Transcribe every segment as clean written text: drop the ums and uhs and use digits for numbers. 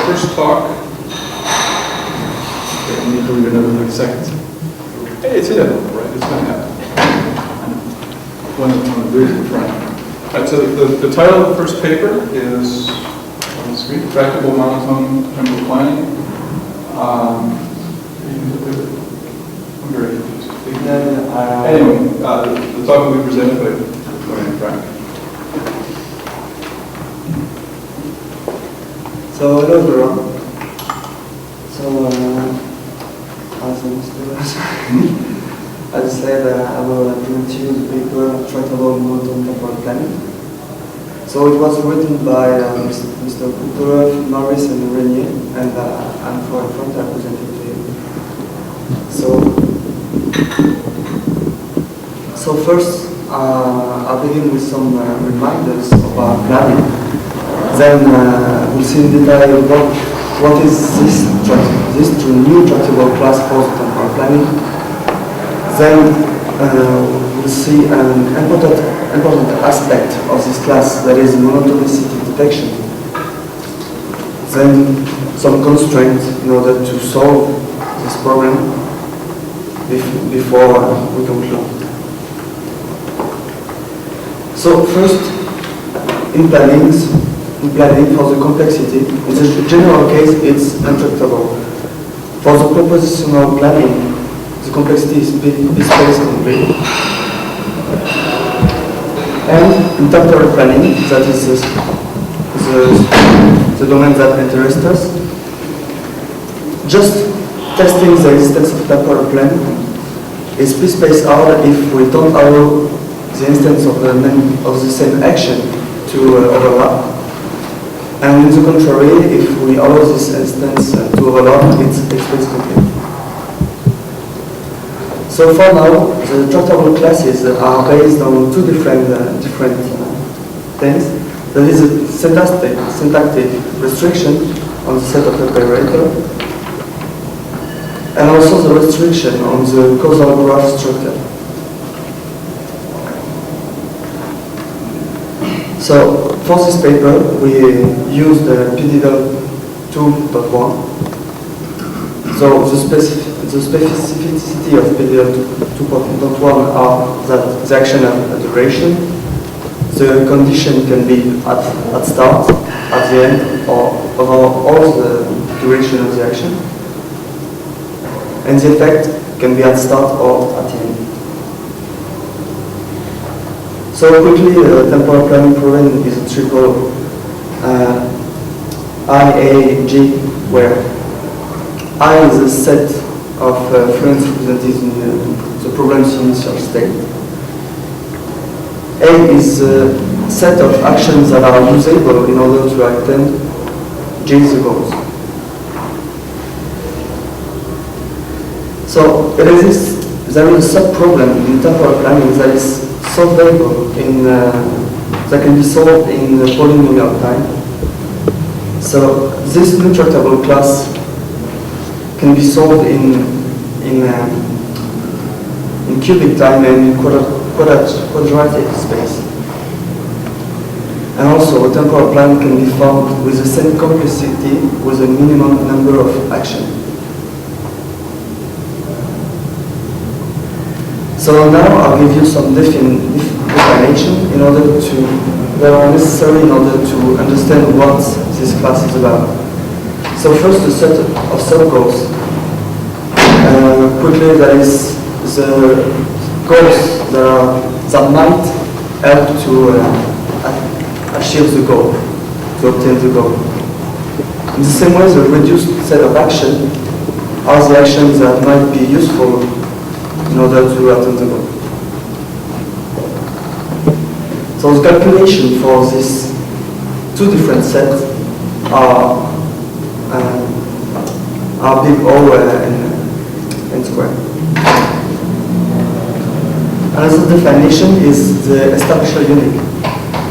first talk. Okay, we need to leave another 30 seconds. Hey, it's inevitable, right? It's going to happen. One of the booths in front. All right, so the title of the first paper is on the screen, Tractable Monotone Temporal Planning. I'm very confused. Anyway, the talk will be presented by Frank. So hello everyone. So as I said, I will present you the paper Tractable Monotone Temporal Planning. So it was written by Mr. Cooper, Norris, and Renier, and I'm for in front. I present it to you. So first, I'll begin with some reminders about planning. Then we'll see in detail what is this new tractable class for the temporal planning. Then we'll see an important aspect of this class, that is monotonicity detection. Then some constraints in order to solve this problem before we conclude. So first, in planning for the complexity, in the general case it's untractable. For the propositional planning, the complexity is space complete. And in temporal planning, that is the domain that interests us, just testing the existence of temporal plane is p-space out if we don't allow the instance of the same action to overlap. And on the contrary, if we allow this instance to overlap, it's space complete. So for now, the tractable classes are based on two different things. There is a syntactic restriction on the set of operator, and also the restriction on the causal graph structure. So for this paper, we used the PDL 2.1. So the specificity of PDL 2.1 are that the action at duration, the condition can be at start, at the end, or over all the duration of the action, and the effect can be at start or at the end. So quickly, the temporal planning problem is a triple IAG, where I is a set of fluents represented in the problem's initial state. A is a set of actions that are usable in order to attain J's goals. So there is a sub-problem in temporal planning that is solvable that can be solved in polynomial time. So this new tractable class can be solved in cubic time and quadratic space. And also a temporal plan can be found with the same complexity with a minimum number of actions. So now I'll give you some definition in order that are necessary in order to understand what this class is about. So first, the set of sub-goals. Quickly, there is the goals that might help to achieve the goal, to obtain the goal. In the same way, the reduced set of actions are the actions that might be useful in order to attain the goal. So the calculation for these two different sets are big O and square. Another definition is the establisher unique.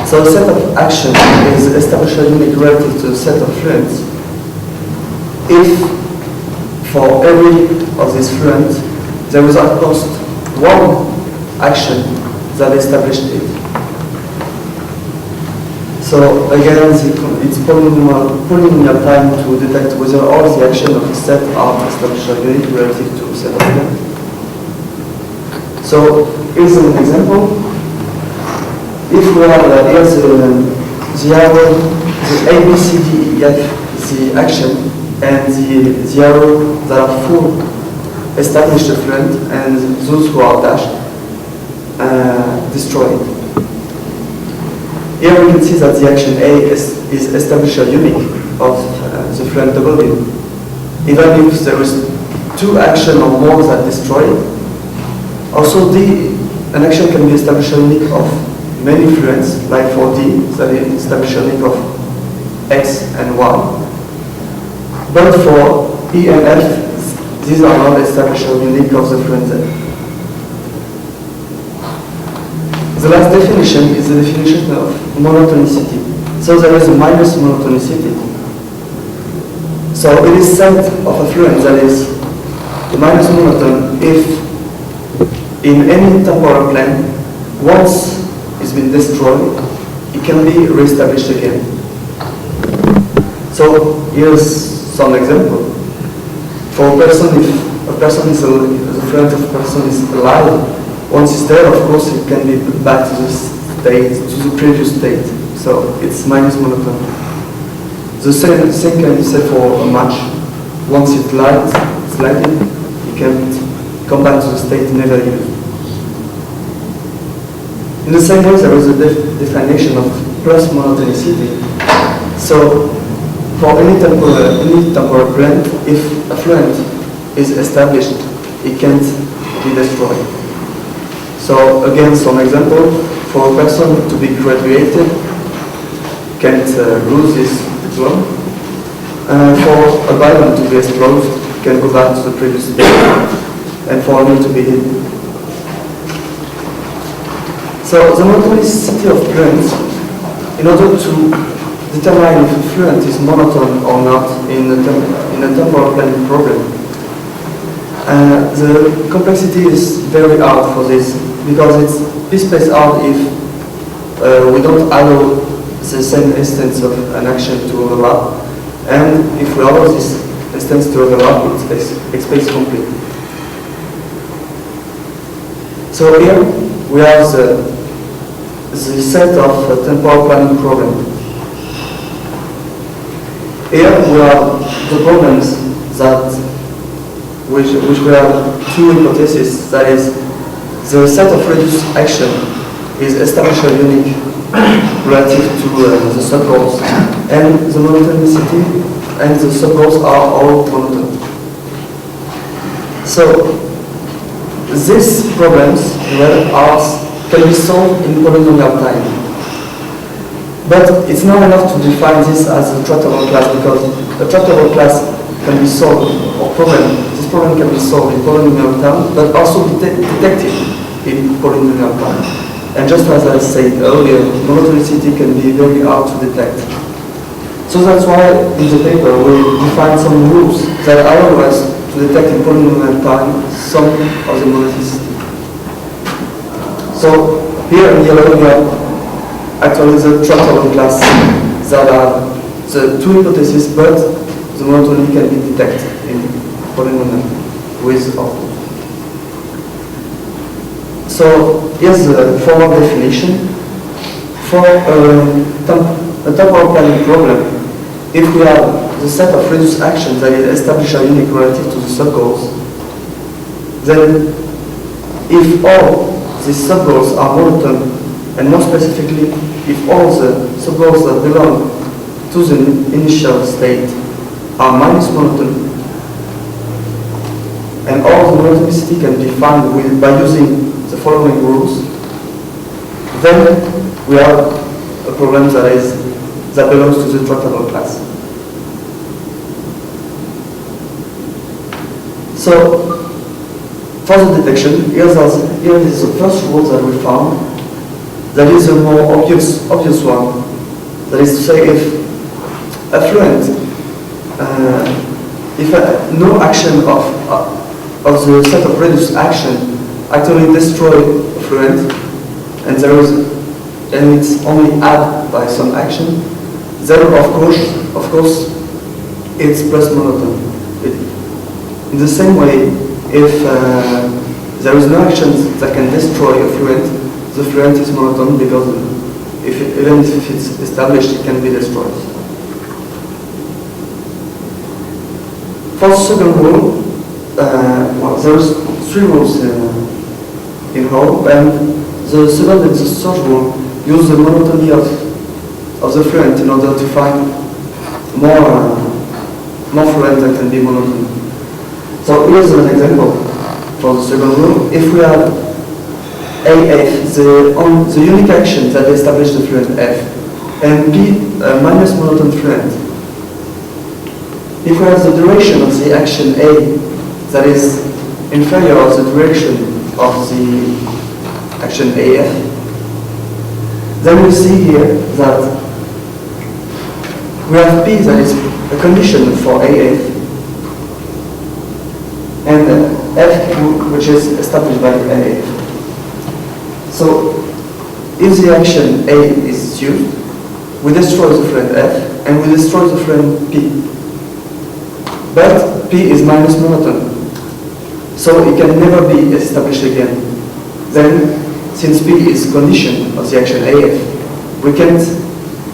So a set of action is establisher unique relative to a set of fluents if for every of these fluents there is at most one action that established it. So again, it's polynomial time to detect whether all the action of a set are established unique relative to a set of them. So here's an example. If we have here's the arrow, the A, B, C, D, E, F, the action, and the arrow that are full established affluent, and those who are dashed destroyed. Here we can see that the action A is established unique of the fluent W. Even if there is two actions or more that destroy it. Also, an action can be established unique of many fluents, like for D, that is established unique of X and Y. But for E and F, these are not established unique of the fluent Z. The last definition is the definition of monotonicity. So there is a minus monotonicity. So it is set of a fluent that is minus monotone if in any temporal plane, once it's been destroyed, it can be reestablished again. So here's some example. For a person, if a person is the fluent of a person is alive, once it's there, of course, it can be put back to the state, to the previous state. So it's minus monotone. The same can be said for a match. Once it's lighted, it can come back to the state never used. In the same way, there is a definition of plus monotonicity. So for any temporal plane, if a fluent is established, it can't be destroyed. So again, some example, for a person to be graduated, can't lose his diploma. For a balloon to be exploded, can go back to the previous state, and for a meal to be hidden. So the monotonicity of fluents, in order to determine if a fluent is monotone or not in a temporal plane problem, the complexity is very hard for this, because it's piecewise hard if we don't allow the same instance of an action to overlap, and if we allow this instance to overlap, it expects complete. So here we have the set of temporal planning problem. Here we have the problems that which we have two hypotheses, that is, the set of reduced action is established unique relative to the subgoals, and the monotonicity and the subgoals are all monotone. So these problems can be solved in polynomial time. But it's not enough to define this as a tractable class, because a tractable class can be solved, or this problem can be solved in polynomial time, but also detected in polynomial time. And just as I said earlier, monotonicity can be very hard to detect. So that's why in the paper we define some rules that allow us to detect in polynomial time some of the monotonicity. So here in yellow we have actually the tractable class that are the two hypotheses, but the monotony can be detected in polynomial with output. So here's the formal definition. For a temporal planning problem, if we have the set of reduced actions that is established a unique relative to the subgoals, then if all these subgoals are monotone, and more specifically, if all the subgoals that belong to the initial state are minus monotone, and all the monotonicity can be found by using the following rules, then we have a problem that belongs to the tractable class. So, for the detection, here is the first rule that we found. That is a more obvious one. That is to say, if a fluent, no action of the set of reduced action actually destroy a fluent, and there is and it's only added by some action, then of course, it's plus monotone. In the same way, if there is no action that can destroy a fluent, the fluent is monotone because even if it's established, it can be destroyed. For the second rule, well, there's 3 rules in whole, and the second and the third rule use the monotony of the fluent in order to find more fluent that can be monotone. So here's an example for the second rule. If we have AF, the unique action that establishes the fluent F, and P, minus monotone fluent. If we have the duration of the action A that is inferior to the duration of the action AF, then we see here that we have P that is a condition for AF, and F which is established by AF. So if the action A is used, we destroy the fluent F and we destroy the fluent P. But P is minus monotone, so it can never be established again. Then, since P is condition of the action AF, we can't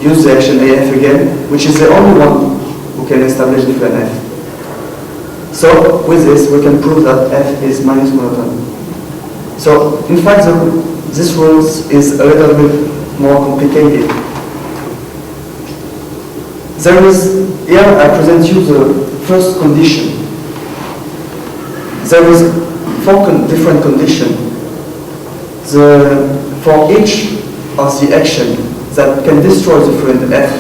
use the action AF again, which is the only one who can establish the fluent F. So, with this, we can prove that F is minus monotone. So, in fact, this rule is a little bit more complicated. Here I present you the first condition. There is 4 different conditions. For each of the action that can destroy the fluent F,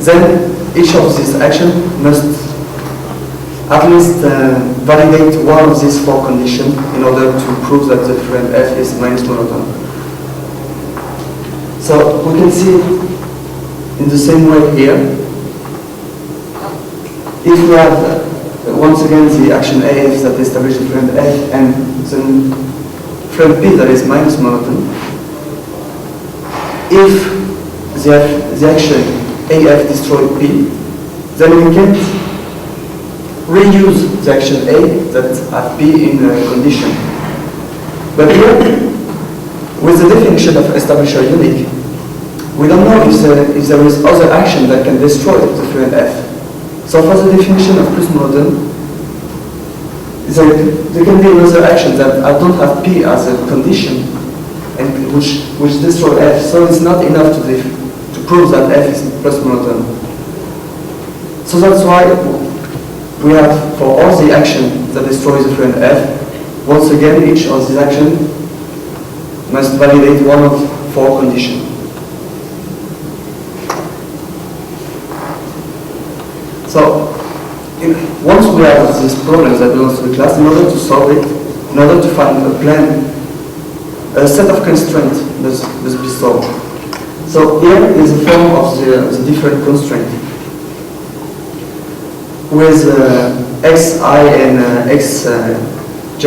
then each of these actions must at least validate one of these 4 conditions in order to prove that the fluent F is minus monotone. So we can see in the same way here. If we have once again the action AF that establishes the fluent F and then fluent P that is minus monotone, if the action AF destroys P, then we can't reuse the action A that has P in a condition. But here, with the definition of establisher unique, we don't know if there is other action that can destroy the fluent F. So for the definition of plus monotone, there can be another action that I don't have P as a condition, and which destroy F. So it's not enough to prove that F is plus monotone. So that's why we have, for all the action that destroys the fluent F, once again each of these actions must validate one of 4 conditions. So, once we have this problem that belongs to the class, in order to solve it, in order to find a plan, a set of constraints must be solved. So here is the form of the different constraints, with xi and xj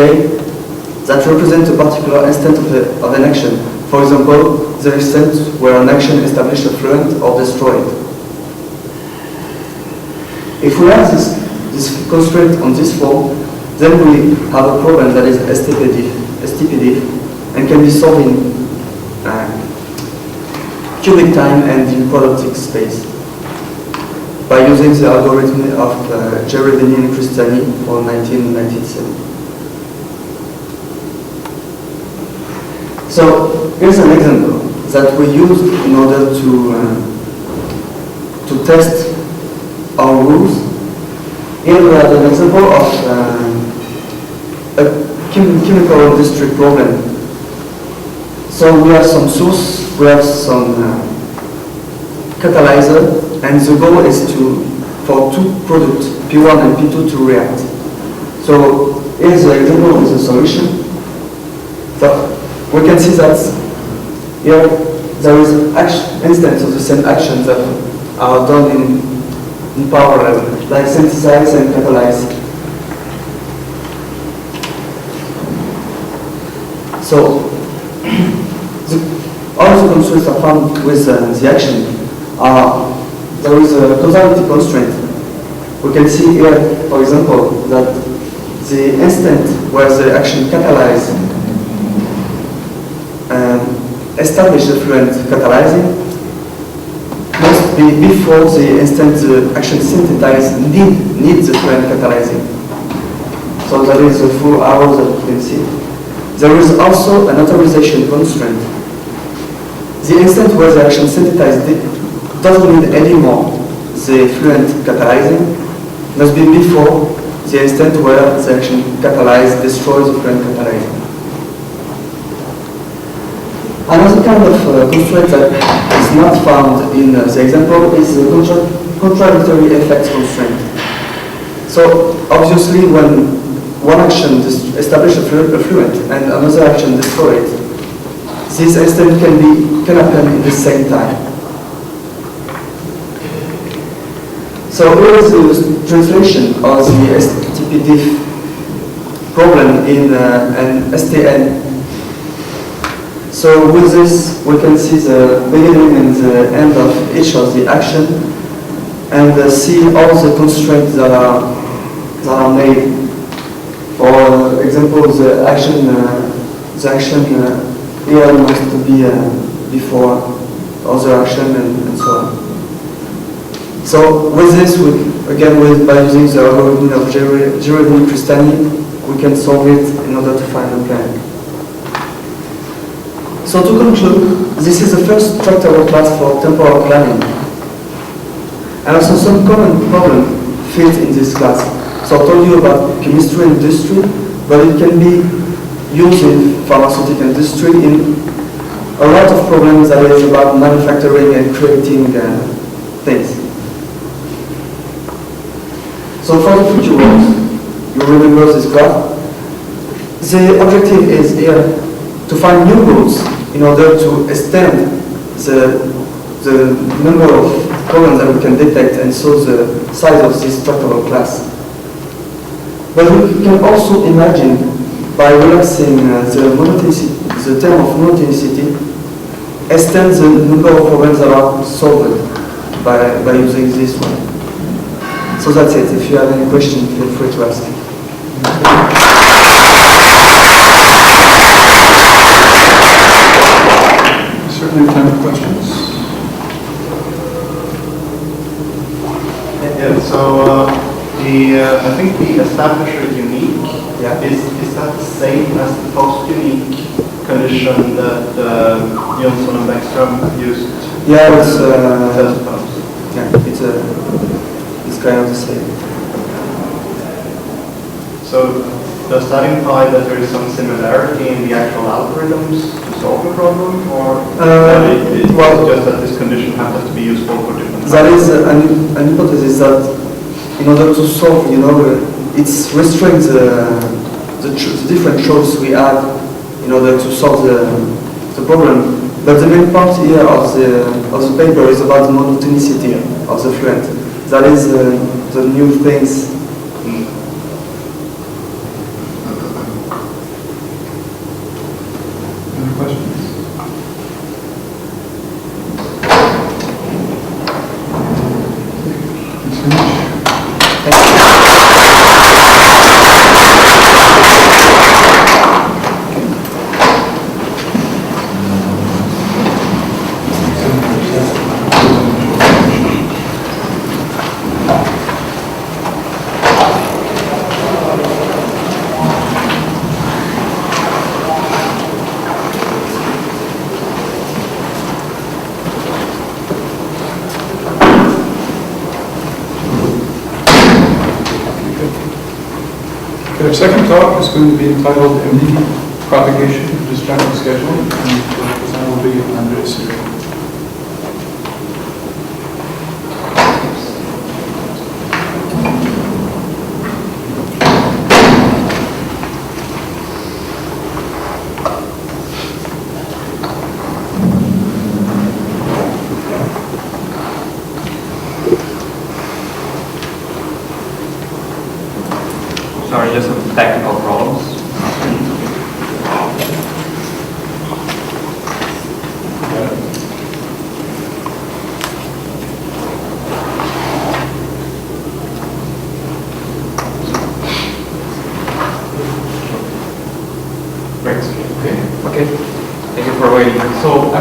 that represent a particular instant of an action. For example, the instant where an action establishes a fluent or destroyed. If we have this constraint on this form, then we have a problem that is STPDIF and can be solved in cubic time and in productive space by using the algorithm of Gerardini and Cristiani for 1997. So here's an example that we used in order to test our rules. Here we have an example of a chemical industry problem. So we have some source, we have some catalyzer, and the goal is for 2 products, P1 and P2, to react. So here's the example with the solution. So we can see that here there is instance of the same actions that are done in parallel, like synthesize and catalyze. So all the constraints are found with the action. There is a causality constraint. We can see here, for example, that the instant where the action catalyzes and establish the fluent catalyzing must be before the instant the action synthesized needs the fluent catalyzing. So that is the 4 hours that you can see. There is also an authorization constraint. The instant where the action synthesized doesn't need anymore the fluent catalyzing must be before the instant where the action catalyzed destroys the fluent catalyzing. Another kind of constraint that is not found in the example is the contradictory effects constraint. So obviously when one action establishes a fluent and another action destroys it, this instant can happen in the same time. So here is the translation of the STPDIF problem in an STN. So with this, we can see the beginning and the end of each of the action, and see all the constraints that are made. For example, the action here must be before other action and so on. So with this, by using the algorithm of Girardini-Cristani, we can solve it in order to find a plan. So to conclude, this is the first tractable class for temporal planning. And also some common problems fit in this class. So I told you about chemistry industry, but it can be used in pharmaceutical industry in a lot of problems that is about manufacturing and creating things. So for the future work, you remember this graph. The objective is here to find new routes in order to extend the number of problems that we can detect and so the size of this tractable class. But we can also imagine, by relaxing the term of monotonicity, extend the number of problems that are solved by using this one. So that's it. If you have any questions, feel free to ask. Certainly have time for questions. Yeah, so I think the establisher unique, is that the same as the post-unique condition that Jonsson and Bäckström used? Yeah, it's it's kind of the same. So does that imply that there is some similarity in the actual algorithms to solve the problem, or well, just that this condition happens to be useful for different? That is an hypothesis that in order to solve, it's restrains the different choices we have in order to solve the problem. But the main part here of the paper is about the monotonicity of the fluent. That is the new things. Any questions? Thanks very much. Our second talk is going to be entitled MD Propagation of Destructive Scheduling, and the presenter will be Andres here. Sorry, just some technical problems.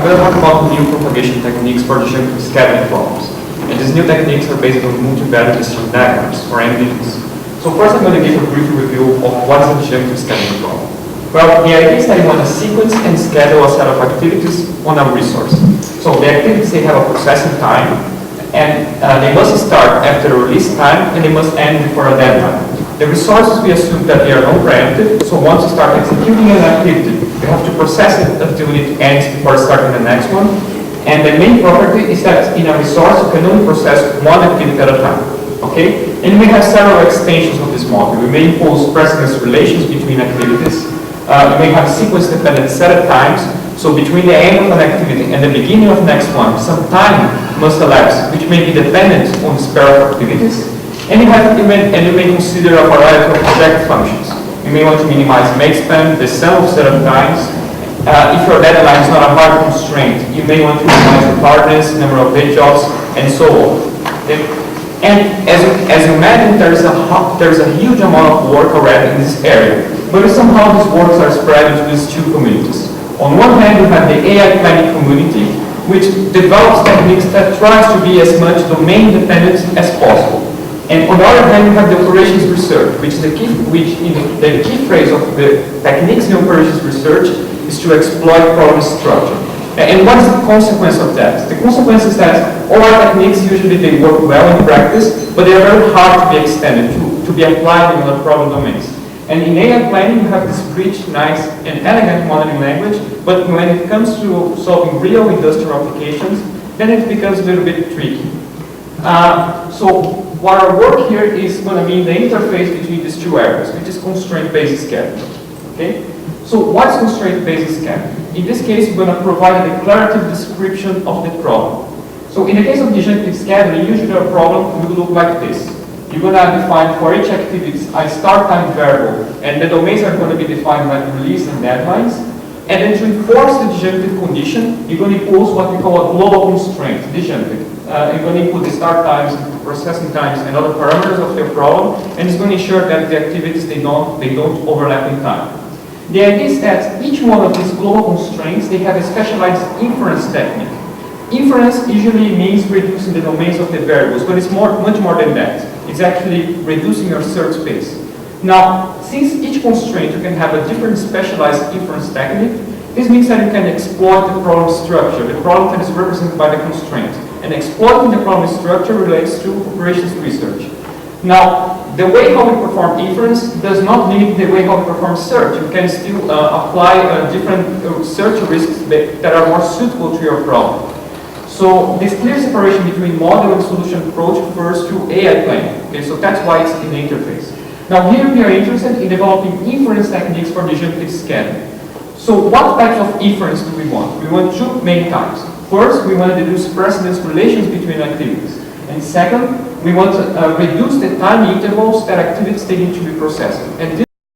going to talk about new propagation techniques for disjunctive scattering problems. And these new techniques are based on multivariate disjunct diagrams, or MDDs. So first I'm going to give a brief review of what is a disjunctive scattering problem. Well, the idea is that you want to sequence and schedule a set of activities on a resource. So the activities, they have a processing time, and they must start after a release time, and they must end before a deadline. The resources, we assume that they are non-preemptive, so once you start executing an activity, you have to process it until it ends before starting the next one. And the main property is that in a resource, you can only process one activity at a time. Okay? And we have several extensions of this model. We may impose precedence relations between activities. You may have sequence-dependent set times. So between the end of an activity and the beginning of the next one, some time must elapse, which may be dependent on the pair of activities. And you may consider a variety of project functions. You may want to minimize make span, the sum of set of times. If your deadline is not a hard constraint, you may want to minimize retardance, number of day jobs, and so on. Okay? And as you imagine, there's a huge amount of work already in this area. But somehow these works are spread into these two communities. On one hand, you have the AI planning community, which develops techniques that tries to be as much domain dependent as possible. And on the other hand, you have the operations research, which the key phrase of the techniques in operations research is to exploit problem structure. And what is the consequence of that? The consequence is that all our techniques, usually they work well in practice, but they are very hard to be extended, to be applied in other problem domains. And in AI planning, you have this rich, nice, and elegant modeling language, but when it comes to solving real industrial applications, then it becomes a little bit tricky. So what our work here is going to be the interface between these two areas, which is constraint-based scattering. Okay? So what's constraint-based scattering? In this case, we're going to provide a declarative description of the problem. So in the case of disjunctive scattering, usually a problem will look like this. You're going to define for each activity a start time variable, and the domains are going to be defined like release and deadlines. And then to enforce the disjunctive condition, you're going to impose what we call a global constraint, disjunctive. You're going to input the start times, processing times, and other parameters of your problem, and it's going to ensure that the activities they don't overlap in time. The idea is that each one of these global constraints, they have a specialized inference technique. Inference usually means reducing the domains of the variables, but it's much more than that. It's actually reducing your search space. Now, since each constraint you can have a different specialized inference technique, this means that you can exploit the problem structure, the problem that is represented by the constraint. And exploiting the problem structure relates to operations research. Now, the way how we perform inference does not limit the way how we perform search. You can still apply different search risks that are more suitable to your problem. So this clear separation between model and solution approach refers to AI planning. Okay, so that's why it's in the interface. Now here we are interested in developing inference techniques for disjunctive scattering. So what types of inference do we want? We want two main types. First, we want to deduce precedence relations between activities. And second, we want to reduce the time intervals that activities they need to be processed. And